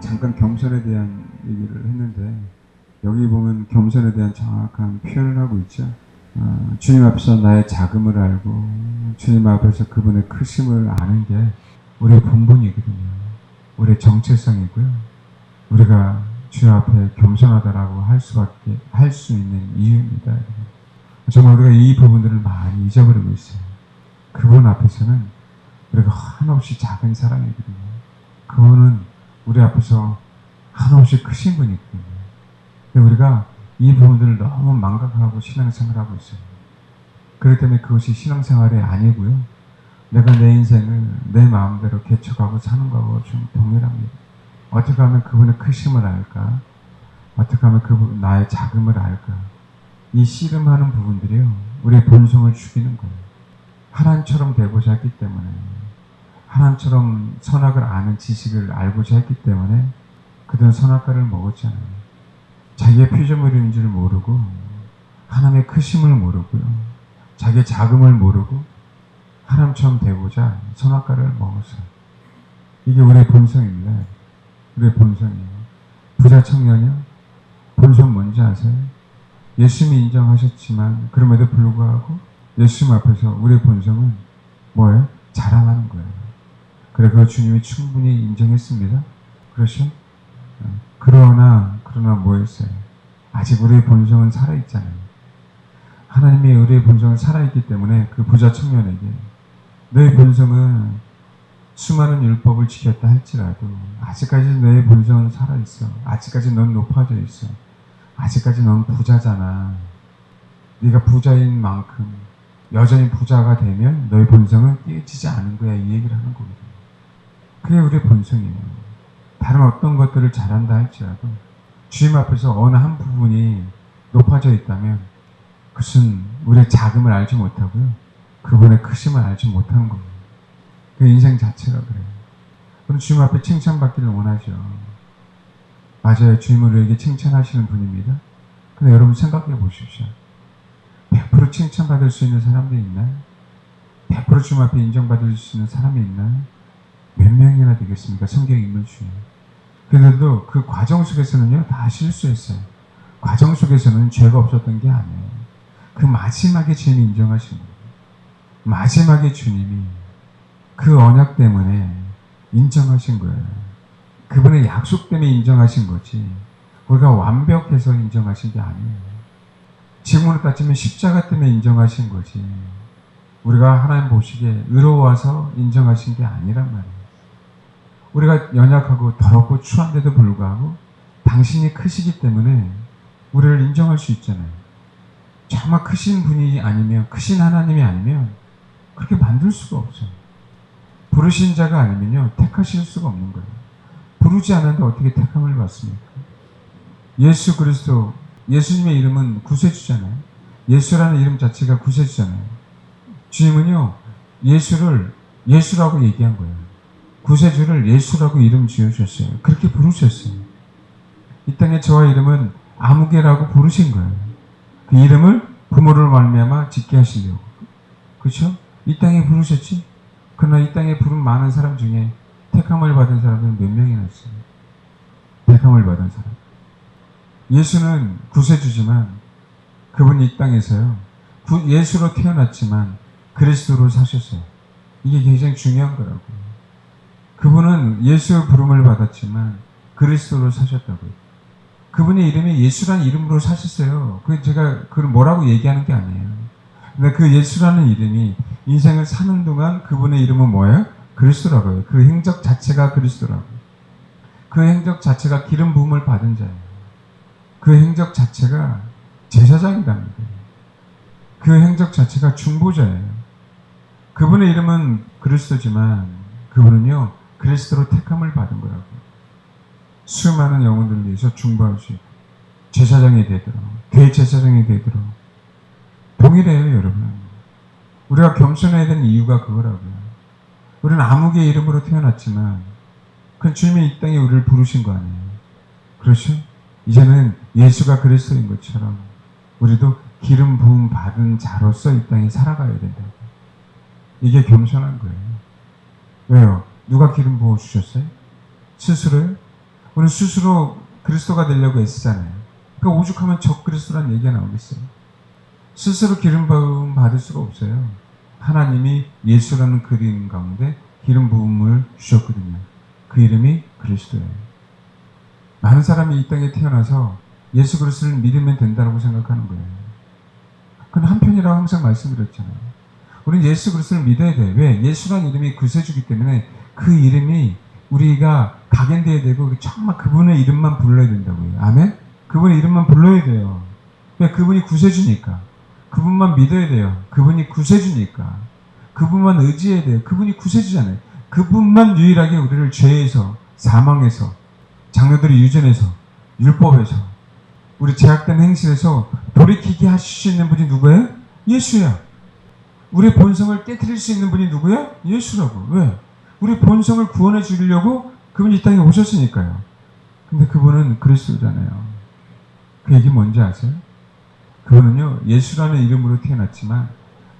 잠깐 겸손에 대한 얘기를 했는데 여기 보면 겸손에 대한 정확한 표현을 하고 있죠. 주님 앞에서 나의 작음을 알고 주님 앞에서 그분의 크심을 아는 게 우리의 본분이거든요. 우리의 정체성이고요. 우리가 주님 앞에 겸손하다라고 할 수 있는 이유입니다. 정말 우리가 이 부분들을 많이 잊어버리고 있어요. 그분 앞에서는 우리가 한없이 작은 사람이거든요. 그분은 우리 앞에서 한없이 크신 분이거든요. 근데 우리가 이 부분들을 너무 망각하고 신앙생활을 하고 있어요. 그렇기 때문에 그것이 신앙생활이 아니고요. 내가 내 인생을 내 마음대로 개척하고 사는 거하고 좀 동일합니다. 어떻게 하면 그분의 크심을 알까? 어떻게 하면 그분 나의 작음을 알까? 이 씨름하는 부분들이요, 우리의 본성을 죽이는 거예요. 하나님처럼 되고자 했기 때문에, 하나님처럼 선악을 아는 지식을 알고자 했기 때문에 그들은 선악과를 먹었잖아요. 자기의 피조물인 줄 모르고 하나님의 크심을 모르고요, 자기의 작음을 모르고 하나님처럼 되고자 선악과를 먹었어요. 이게 우리의 본성입니다. 우리의 본성이에요. 부자 청년이요, 본성 뭔지 아세요? 예수님이 인정하셨지만 그럼에도 불구하고 예수님 앞에서 우리의 본성은 뭐예요? 자랑하는 거예요. 그래, 그거 주님이 충분히 인정했습니다. 그렇죠? 그러나 뭐였어요? 아직 우리의 본성은 살아있잖아요. 하나님이 우리의 본성은 살아있기 때문에 그 부자 청년에게 너의 본성은 수많은 율법을 지켰다 할지라도 아직까지 너의 본성은 살아있어. 아직까지 넌 높아져 있어. 아직까지 넌 부자잖아. 네가 부자인 만큼 여전히 부자가 되면 너의 본성은 깨지지 않은 거야. 이 얘기를 하는 거거든요. 그게 우리의 본성이에요. 다른 어떤 것들을 잘한다 할지라도 주님 앞에서 어느 한 부분이 높아져 있다면 그것은 우리의 작음을 알지 못하고요, 그분의 크심을 알지 못하는 겁니다. 그 인생 자체가 그래요. 그럼 주님 앞에 칭찬받기를 원하죠. 맞아요. 주님은 우리에게 칭찬하시는 분입니다. 근데 여러분 생각해 보십시오. 100% 칭찬받을 수 있는 사람들이 있나요? 100% 주님 앞에 인정받을 수 있는 사람이 있나요? 몇 명이나 되겠습니까? 성경 인물 중에. 그런데도 그 과정 속에서는요, 다 실수했어요. 과정 속에서는 죄가 없었던 게 아니에요. 그 마지막에 주님이 인정하신 거예요. 마지막에 주님이 그 언약 때문에 인정하신 거예요. 그분의 약속 때문에 인정하신 거지, 우리가 완벽해서 인정하신 게 아니에요. 지금으로 따지면 십자가 때문에 인정하신 거지, 우리가 하나님 보시기에 의로워서 인정하신 게 아니란 말이에요. 우리가 연약하고 더럽고 추한데도 불구하고 당신이 크시기 때문에 우리를 인정할 수 있잖아요. 정말 크신 분이 아니면, 크신 하나님이 아니면 그렇게 만들 수가 없어요. 부르신 자가 아니면요, 택하실 수가 없는 거예요. 부르지 않았는데 어떻게 택함을 받습니까? 예수 그리스도, 예수님의 이름은 구세주잖아요. 예수라는 이름 자체가 구세주잖아요. 주님은요, 예수를 예수라고 얘기한 거예요. 구세주를 예수라고 이름 지으셨어요. 그렇게 부르셨어요. 이 땅에 저와 이름은 아무개라고 부르신 거예요. 그 이름을 부모를 말미암아 짓게 하시려고. 그렇죠? 이 땅에 부르셨지? 그러나 이 땅에 부른 많은 사람 중에 택함을 받은 사람은 몇 명이나 있어요? 택함을 받은 사람. 예수는 구세주지만 그분이 이 땅에서요, 예수로 태어났지만 그리스도로 사셨어요. 이게 굉장히 중요한 거라고요. 그분은 예수의 부름을 받았지만 그리스도로 사셨다고요. 그분의 이름이 예수라는 이름으로 사셨어요. 제가 그걸 뭐라고 얘기하는 게 아니에요. 근데 그 예수라는 이름이 인생을 사는 동안 그분의 이름은 뭐예요? 그리스도라고요. 그 행적 자체가 그리스도라고요. 그 행적 자체가 기름 부음을 받은 자예요. 그 행적 자체가 제사장이랍니다. 그 행적 자체가 중보자예요. 그분의 이름은 그리스도지만 그분은요, 그리스도로 택함을 받은 거라고요. 수많은 영혼들을 위해서 중보할 수 있고 제사장이 되도록, 대제사장이 되도록 동일해요. 여러분, 우리가 겸손해야 되는 이유가 그거라고요. 우리는 아무개의 이름으로 태어났지만 그 주님이 이 땅에 우리를 부르신 거 아니에요. 그렇죠? 이제는 예수가 그리스도인 것처럼 우리도 기름 부음 받은 자로서 이 땅에 살아가야 된다고. 이게 겸손한 거예요. 왜요? 누가 기름 부어 주셨어요? 스스로요? 우리는 스스로 그리스도가 되려고 애쓰잖아요. 그러니까 오죽하면 적 그리스도라는 얘기가 나오겠어요. 스스로 기름 부음 받을 수가 없어요. 하나님이 예수라는 그 이름 가운데 기름 부음을 주셨거든요. 그 이름이 그리스도예요. 많은 사람이 이 땅에 태어나서 예수 그리스도를 믿으면 된다고 생각하는 거예요. 그건 한편이라고 항상 말씀드렸잖아요. 우리는 예수 그리스도를 믿어야 돼요. 왜? 예수라는 이름이 구세주기 때문에 그 이름이 우리가 각인되어야 되고 정말 그분의 이름만 불러야 된다고요. 아멘? 그분의 이름만 불러야 돼요. 왜? 그분이 구세주니까. 그분만 믿어야 돼요. 그분이 구세주니까. 그분만 의지해야 돼요. 그분이 구세주잖아요. 그분만 유일하게 우리를 죄에서, 사망에서, 장로들의 유전에서, 율법에서, 우리 제약된 행실에서 돌이키게 하실 수 있는 분이 누구예요? 예수야. 우리 본성을 깨트릴 수 있는 분이 누구야? 예수라고. 왜? 우리 본성을 구원해 주려고 그분이 이 땅에 오셨으니까요. 근데 그분은 그리스도잖아요. 그 얘기 뭔지 아세요? 그분은요, 예수라는 이름으로 태어났지만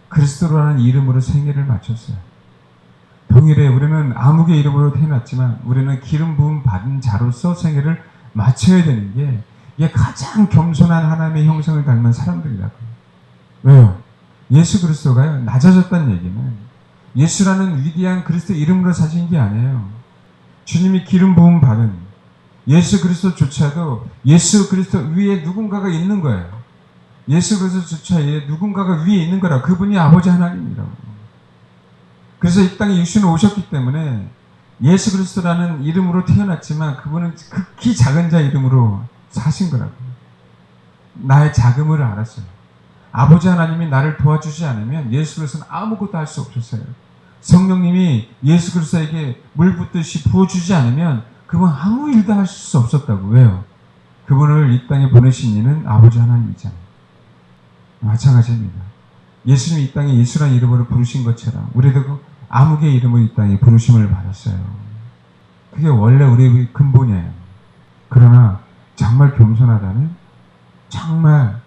그리스도라는 이름으로 생애를 마쳤어요. 동일해 우리는 아무개 이름으로 태어났지만 우리는 기름 부음 받은 자로서 생애를 마쳐야 되는 게 이게 가장 겸손한 하나님의 형상을 닮은 사람들이라고. 왜요? 예수 그리스도가요, 낮아졌다는 얘기는 예수라는 위대한 그리스도 이름으로 사신 게 아니에요. 주님이 기름 부음 받은 예수 그리스도조차도 예수 그리스도 위에 누군가가 있는 거예요. 예수 그리스도조차 누군가가 위에 있는 거라. 그분이 아버지 하나님이라고. 그래서 이 땅에 육신으로 오셨기 때문에 예수 그리스도라는 이름으로 태어났지만 그분은 극히 작은 자 이름으로 사신 거라고. 나의 작음을 알았어요. 아버지 하나님이 나를 도와주지 않으면 예수 그리스도는 아무것도 할 수 없었어요. 성령님이 예수 그리스도에게 물 붓듯이 부어주지 않으면 그분 아무 일도 할 수 없었다고. 왜요? 그분을 이 땅에 보내신 이는 아버지 하나님이잖아요. 마찬가지입니다. 예수님이 이 땅에 예수라는 이름으로 부르신 것처럼 우리도 그 아무개 이름으로 이 땅에 부르심을 받았어요. 그게 원래 우리의 근본이에요. 그러나 정말 겸손하다는, 정말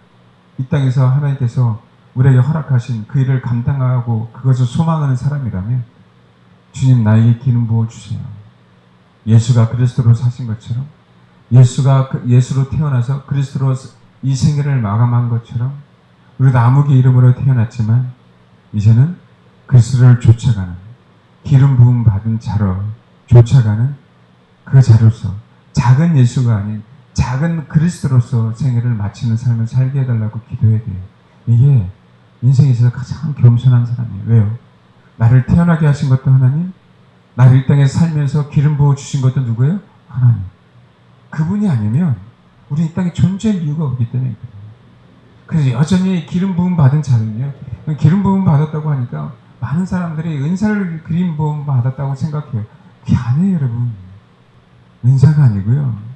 이 땅에서 하나님께서 우리에게 허락하신 그 일을 감당하고 그것을 소망하는 사람이라면 주님 나에게 기름 부어주세요. 예수가 그리스도로 사신 것처럼, 예수가 예수로 태어나서 그리스도로 이 생애를 마감한 것처럼 우리도 아무개 이름으로 태어났지만 이제는 그리스도를 쫓아가는, 기름 부음 받은 자로 쫓아가는 그 자로서 작은 예수가 아닌 작은 그리스도로서 생애를 마치는 삶을 살게 해달라고 기도해야 돼요. 이게 인생에 있어서 가장 겸손한 사람이에요. 왜요? 나를 태어나게 하신 것도 하나님, 나를 이 땅에 살면서 기름 부어 주신 것도 누구예요? 하나님. 그분이 아니면 우리 이 땅에 존재할 이유가 없기 때문에 그래요. 그래서 여전히 기름 부음 받은 자는요, 기름 부음 받았다고 하니까 많은 사람들이 은사를 기름 부음 받았다고 생각해요. 그게 아니에요, 여러분. 은사가 아니고요,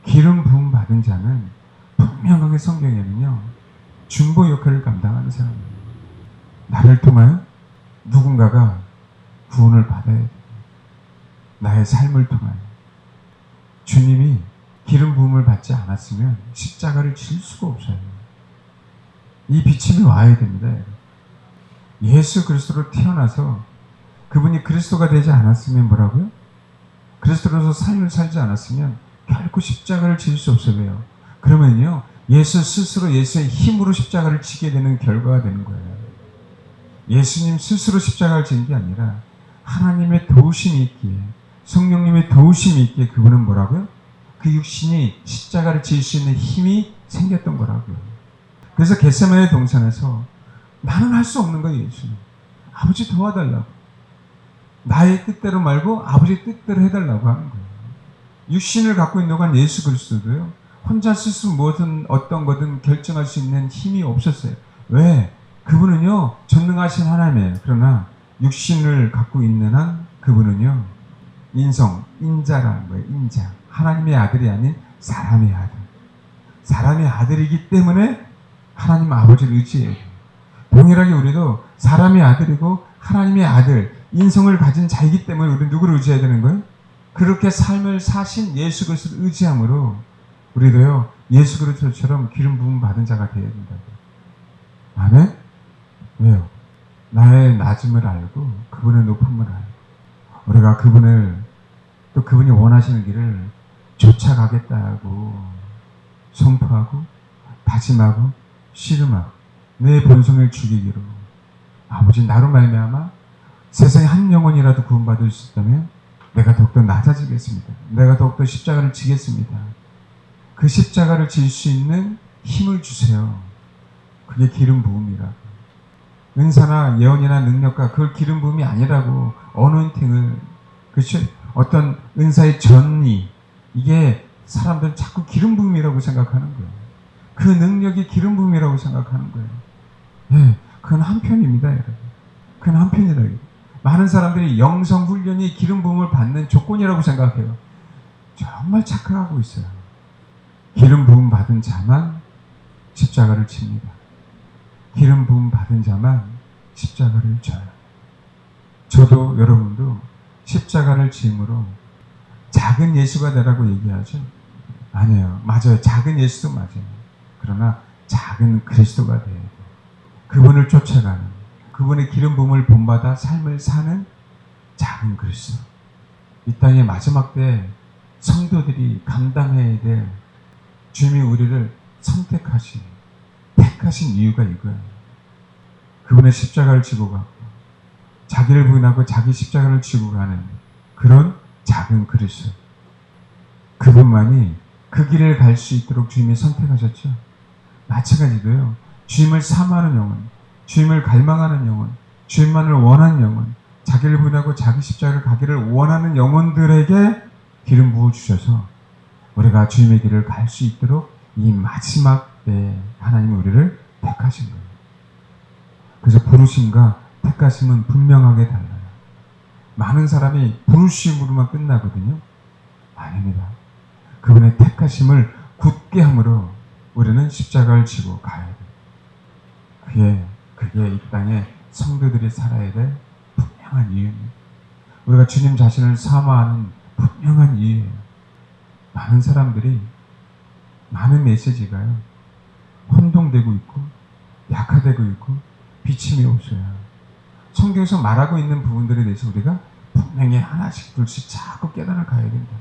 기름 부음 받은 자는 분명하게 성경에는요, 중보 역할을 감당하는 사람이에요. 나를 통하여 누군가가 구원을 받아야 돼요. 나의 삶을 통하여. 주님이 기름 부음을 받지 않았으면 십자가를 질 수가 없어요. 이 비침이 와야 됩니다. 예수 그리스도로 태어나서 그분이 그리스도가 되지 않았으면 뭐라고요? 그리스도로서 삶을 살지 않았으면 결코 십자가를 질 수 없어요. 그러면요, 예수 스스로 예수의 힘으로 십자가를 지게 되는 결과가 되는 거예요. 예수님 스스로 십자가를 지는 게 아니라 하나님의 도우심이 있기에, 성령님의 도우심이 있기에 그분은 뭐라고요? 그 육신이 십자가를 질 수 있는 힘이 생겼던 거라고요. 그래서 겟세마네 동산에서 나는 할 수 없는 거예요, 예수님. 아버지 도와달라고. 나의 뜻대로 말고 아버지의 뜻대로 해달라고 하는 거예요. 육신을 갖고 있는 건 예수 그리스도도요, 혼자 스스로 무엇은 어떤 거든 결정할 수 있는 힘이 없었어요. 왜? 그분은요, 전능하신 하나님이에요. 그러나 육신을 갖고 있는 한 그분은요, 인자라는 거예요. 인자. 하나님의 아들이 아닌 사람의 아들. 사람의 아들이기 때문에 하나님 아버지를 의지해요. 동일하게 우리도 사람의 아들이고 하나님의 아들, 인성을 가진 자이기 때문에 우리는 누구를 의지해야 되는 거예요? 그렇게 삶을 사신 예수 그리스도를 의지함으로 우리도요, 예수 그리스도처럼 기름 부음 받은 자가 되어야 된다고. 아멘? 왜요? 나의 낮음을 알고 그분의 높음을 알고 우리가 그분을, 또 그분이 원하시는 길을 쫓아가겠다고 선포하고 다짐하고 씨름하고 내 본성을 죽이기로 아버지 나로 말미암아 세상에 한 영혼이라도 구원받을 수 있다면 내가 더욱더 낮아지겠습니다. 내가 더욱더 십자가를 지겠습니다. 그 십자가를 질 수 있는 힘을 주세요. 그게 기름 부음이라고. 은사나 예언이나 능력과 그걸 기름 부음이 아니라고. 어노인팅을 그렇죠? 어떤 은사의 전이 이게 사람들은 자꾸 기름 부음이라고 생각하는 거예요. 그 능력이 기름 부음이라고 생각하는 거예요. 예, 그건 한편입니다, 여러분. 그건 한편이다. 많은 사람들이 영성 훈련이 기름 부음을 받는 조건이라고 생각해요. 정말 착각하고 있어요. 기름 부음 받은 자만 십자가를 칩니다. 기름 부음 받은 자만 십자가를 져요. 저도 여러분도 십자가를 짐으로 작은 예수가 되라고 얘기하죠. 아니에요. 맞아요. 작은 예수도 맞아요. 그러나 작은 그리스도가 돼야 돼요. 그분을 쫓아가는, 그분의 기름 부음을 본받아 삶을 사는 작은 그리스도. 이 땅의 마지막 때 성도들이 감당해야 될 주님이 우리를 선택하신, 택하신 이유가 이거예요. 그분의 십자가를 지고 가고 자기를 부인하고 자기 십자가를 지고 가는 그런 작은 그리스도. 그분만이 그 길을 갈 수 있도록 주님이 선택하셨죠. 마찬가지로요. 주님을 사모하는 영혼, 주님을 갈망하는 영혼, 주님만을 원하는 영혼, 자기를 부인하고 자기 십자가를 가기를 원하는 영혼들에게 기름 부어주셔서 우리가 주님의 길을 갈 수 있도록 이 마지막 때에 하나님이 우리를 택하신 거예요. 그래서 부르심과 택하심은 분명하게 달라요. 많은 사람이 부르심으로만 끝나거든요. 아닙니다. 그분의 택하심을 굳게 함으로 우리는 십자가를 지고 가야 돼요. 그게 이 땅에 성도들이 살아야 될 분명한 이유입니다. 우리가 주님 자신을 사모하는 분명한 이유예요. 많은 사람들이 많은 메시지가요. 혼동되고 있고 약화되고 있고 비침이 없어요. 성경에서 말하고 있는 부분들에 대해서 우리가 분명히 하나씩 둘씩 자꾸 깨달아 가야 된다.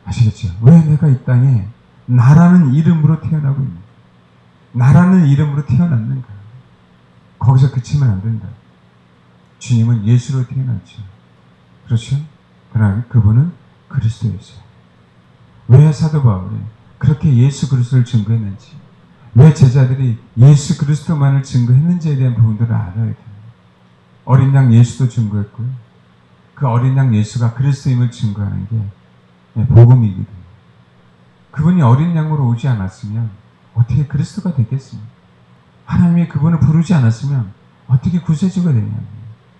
아시겠죠? 왜 내가 이 땅에 나라는 이름으로 태어나고 있는가? 나라는 이름으로 태어났는가? 거기서 그치면 안 된다. 주님은 예수로 태어났죠. 그렇죠? 그러나 그분은 그리스도였어요. 왜 사도 바울이 그렇게 예수 그리스도를 증거했는지, 왜 제자들이 예수 그리스도만을 증거했는지에 대한 부분들을 알아야 돼요. 어린 양 예수도 증거했고요. 그 어린 양 예수가 그리스도임을 증거하는 게 복음이거든요. 그분이 어린 양으로 오지 않았으면 어떻게 그리스도가 됐겠습니까? 하나님이 그분을 부르지 않았으면 어떻게 구세주가 되냐고요.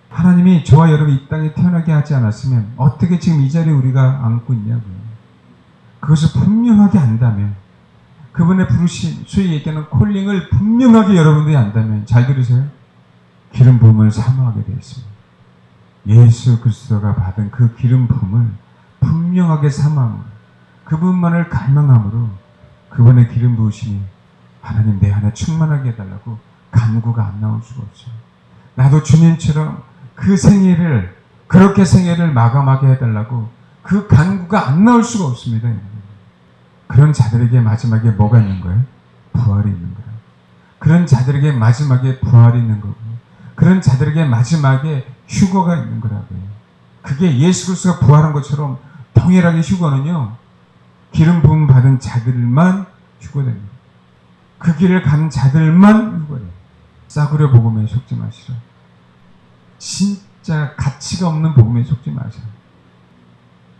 하나님이 저와 여러분 이 땅에 태어나게 하지 않았으면 어떻게 지금 이 자리에 우리가 앉고 있냐고요. 그것을 분명하게 안다면, 그분의 부르심, 소위 얘기하는 콜링을 분명하게 여러분들이 안다면, 잘 들으세요. 기름 부음을 사모하게 되었습니다. 예수 그리스도가 받은 그 기름 부음을 분명하게 사모함으로, 그분만을 갈망함으로 그분의 기름 부으심이 하나님 내 안에 충만하게 해달라고 간구가 안 나올 수가 없어요. 나도 주님처럼 그 생애를, 그렇게 생애를 마감하게 해달라고 그 간구가 안 나올 수가 없습니다. 그런 자들에게 마지막에 뭐가 있는 거예요? 부활이 있는 거예요. 그런 자들에게 마지막에 부활이 있는 거고, 그런 자들에게 마지막에 휴거가 있는 거라고요. 그게 예수 그리스도가 부활한 것처럼 동일하게 휴거는요, 기름 부음 받은 자들만 휴거됩니다. 그 길을 가는 자들만 휴거돼요. 싸구려 복음에 속지 마시라. 진짜 가치가 없는 복음에 속지 마시라.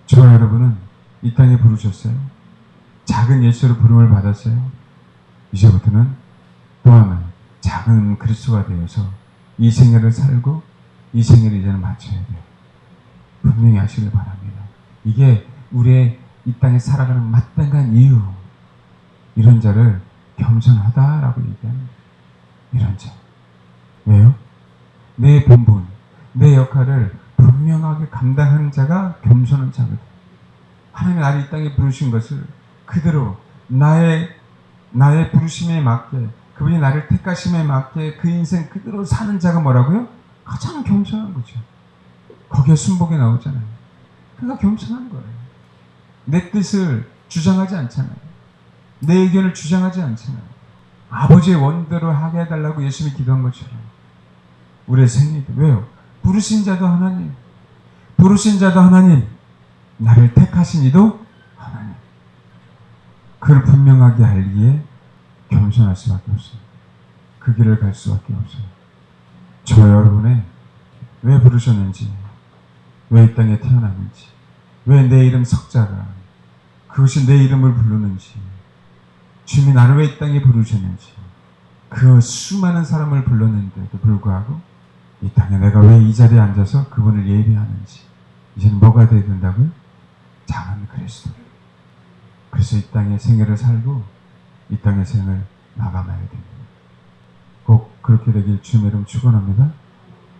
저와 여러분은 이 땅에 부르셨어요. 작은 예수로 부름을 받았어요. 이제부터는 또 하나 작은 그리스도가 되어서 이 생애를 살고 이 생애를 이제는 마쳐야 돼요. 분명히 하시길 바랍니다. 이게 우리의 이 땅에 살아가는 마땅한 이유. 이런 자를 겸손하다라고 얘기합니다. 이런 자. 왜요? 내 본분, 내 역할을 분명하게 감당하는 자가 겸손한 자거든. 하나님이 나를 이 땅에 부르신 것을 그대로 나의 부르심에 맞게, 그분이 나를 택하심에 맞게 그 인생 그대로 사는 자가 뭐라고요? 가장 겸손한 거죠. 거기에 순복이 나오잖아요. 그러니까 겸손한 거예요. 내 뜻을 주장하지 않잖아요. 내 의견을 주장하지 않잖아요. 아버지의 원대로 하게 해달라고 예수님이 기도한 것처럼 우리의 생애도 왜요? 부르신 자도 하나님, 부르신 자도 하나님, 나를 택하신 이도 하나님. 그를 분명하게 알기에 겸손할 수밖에 없어요. 그 길을 갈 수밖에 없어요. 저 여러분의 왜 부르셨는지, 왜 이 땅에 태어났는지, 왜 내 이름 석자가 그것이 내 이름을 부르는지, 주님이 나를 왜 이 땅에 부르셨는지, 그 수많은 사람을 불렀는데도 불구하고 이 땅에 내가 왜 이 자리에 앉아서 그분을 예배하는지, 이제는 뭐가 되어야 된다고요? 작은 그리스도. 그래서 이 땅의 생애를 살고 이 땅의 생을 마감해야 됩니다. 꼭 그렇게 되길 주님의 이름 축원합니다.